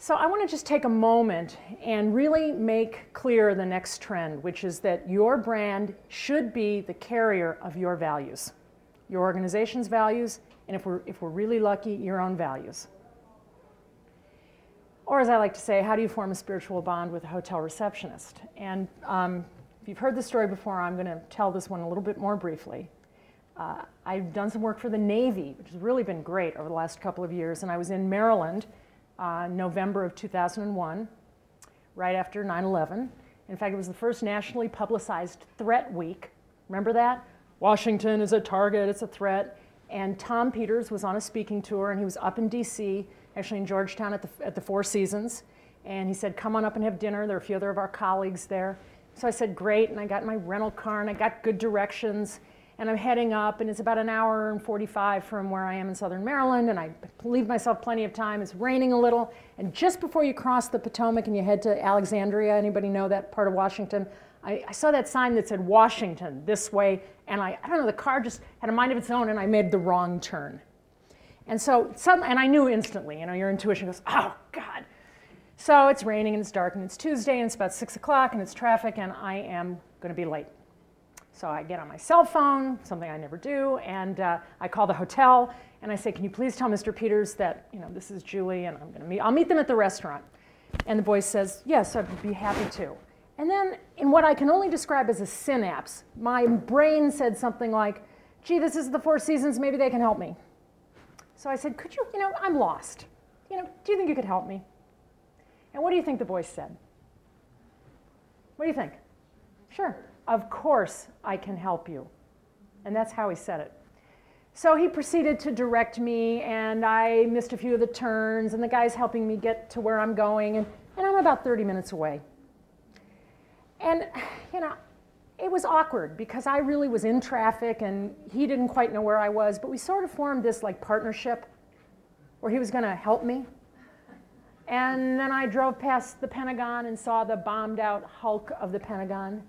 So I want to just take a moment and really make clear the next trend, which is that your brand should be the carrier of your values, your organization's values, and if we're really lucky, your own values. Or as I like to say, how do you form a spiritual bond with a hotel receptionist? And if you've heard this story before, I'm going to tell this one a little bit more briefly. I've done some work for the Navy, which has really been great over the last couple of years, and I was in Maryland November of 2001, right after 9/11. In fact, it was the first nationally publicized threat week. Remember that? Washington is a target, it's a threat. And Tom Peters was on a speaking tour, and he was up in DC, actually in Georgetown at the Four Seasons. And he said, come on up and have dinner. There were a few other of our colleagues there. So I said, great, and I got in my rental car, and I got good directions. And I'm heading up, and it's about an hour and 45 from where I am in southern Maryland, and I leave myself plenty of time. It's raining a little, and just before you cross the Potomac and you head to Alexandria, anybody know that part of Washington? I saw that sign that said Washington this way, and I don't know, the car just had a mind of its own, and I made the wrong turn. And so, and I knew instantly, you know, your intuition goes, oh, God. So it's raining, and it's dark, and it's Tuesday, and it's about 6 o'clock, and it's traffic, and I am going to be late. So I get on my cell phone, something I never do, and I call the hotel, and I say, can you please tell Mr. Peters that, you know, this is Julie, and I'll meet them at the restaurant. And the voice says, yes, I'd be happy to. And then, in what I can only describe as a synapse, my brain said something like, gee, this is the Four Seasons, maybe they can help me. So I said, could you, you know, I'm lost. You know, do you think you could help me? And what do you think the voice said? What do you think? Sure. Of course I can help you. And that's how he said it. So he proceeded to direct me, and I missed a few of the turns, and the guy's helping me get to where I'm going, and I'm about 30 minutes away. And, you know, it was awkward because I really was in traffic, and he didn't quite know where I was, but we sort of formed this like partnership where he was going to help me. And then I drove past the Pentagon and saw the bombed out hulk of the Pentagon.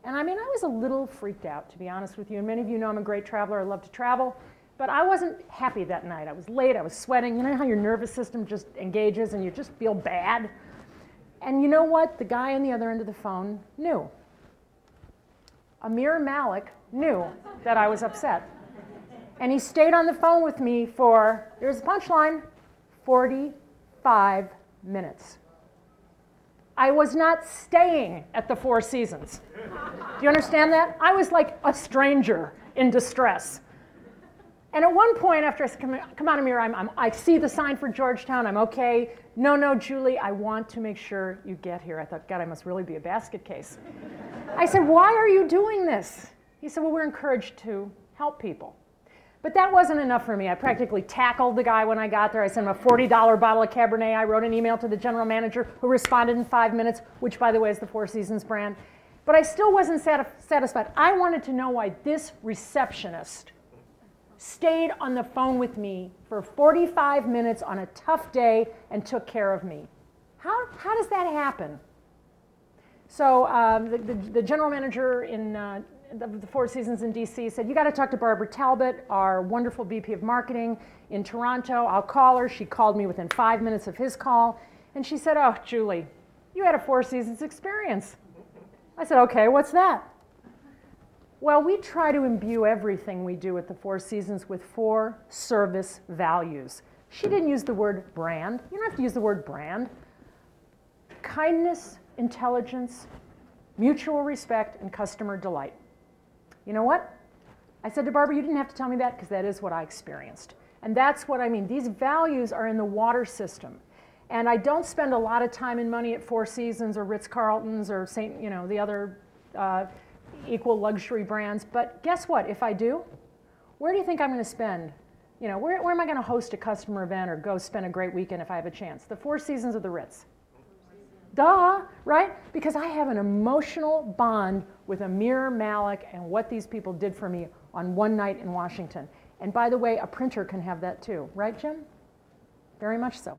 And I mean, I was a little freaked out, to be honest with you. And many of you know I'm a great traveler. I love to travel. But I wasn't happy that night. I was late. I was sweating. You know how your nervous system just engages and you just feel bad? And you know what? The guy on the other end of the phone knew. Amir Malik knew that I was upset. And he stayed on the phone with me for, here's the punchline, 45 minutes. I was not staying at the Four Seasons. Do you understand that? I was like a stranger in distress. And at one point, after I said, come on, Amir, I see the sign for Georgetown, I'm okay. No, Julie, I want to make sure you get here. I thought, God, I must really be a basket case. I said, why are you doing this? He said, well, we're encouraged to help people. But that wasn't enough for me. I practically tackled the guy when I got there. I sent him a $40 bottle of Cabernet. I wrote an email to the general manager who responded in 5 minutes, which, by the way, is the Four Seasons brand. But I still wasn't satisfied. I wanted to know why this receptionist stayed on the phone with me for 45 minutes on a tough day and took care of me. How does that happen? So the general manager in the Four Seasons in DC said, you got to talk to Barbara Talbot, our wonderful VP of marketing in Toronto. I'll call her. She called me within 5 minutes of his call. And she said, oh, Julie, you had a Four Seasons experience. I said, okay, what's that? Well, we try to imbue everything we do at the Four Seasons with 4 service values. She didn't use the word brand. You don't have to use the word brand. Kindness, intelligence, mutual respect, and customer delight. You know what? I said to Barbara, you didn't have to tell me that because that is what I experienced. And that's what I mean. These values are in the water system. And I don't spend a lot of time and money at Four Seasons or Ritz-Carlton's or the other equal luxury brands. But guess what? If I do, where do you think I'm going to spend? You know, where am I going to host a customer event or go spend a great weekend if I have a chance? The Four Seasons or the Ritz? Duh, right? Because I have an emotional bond with Amir Malik and what these people did for me on one night in Washington. And by the way, a printer can have that too. Right, Jim? Very much so.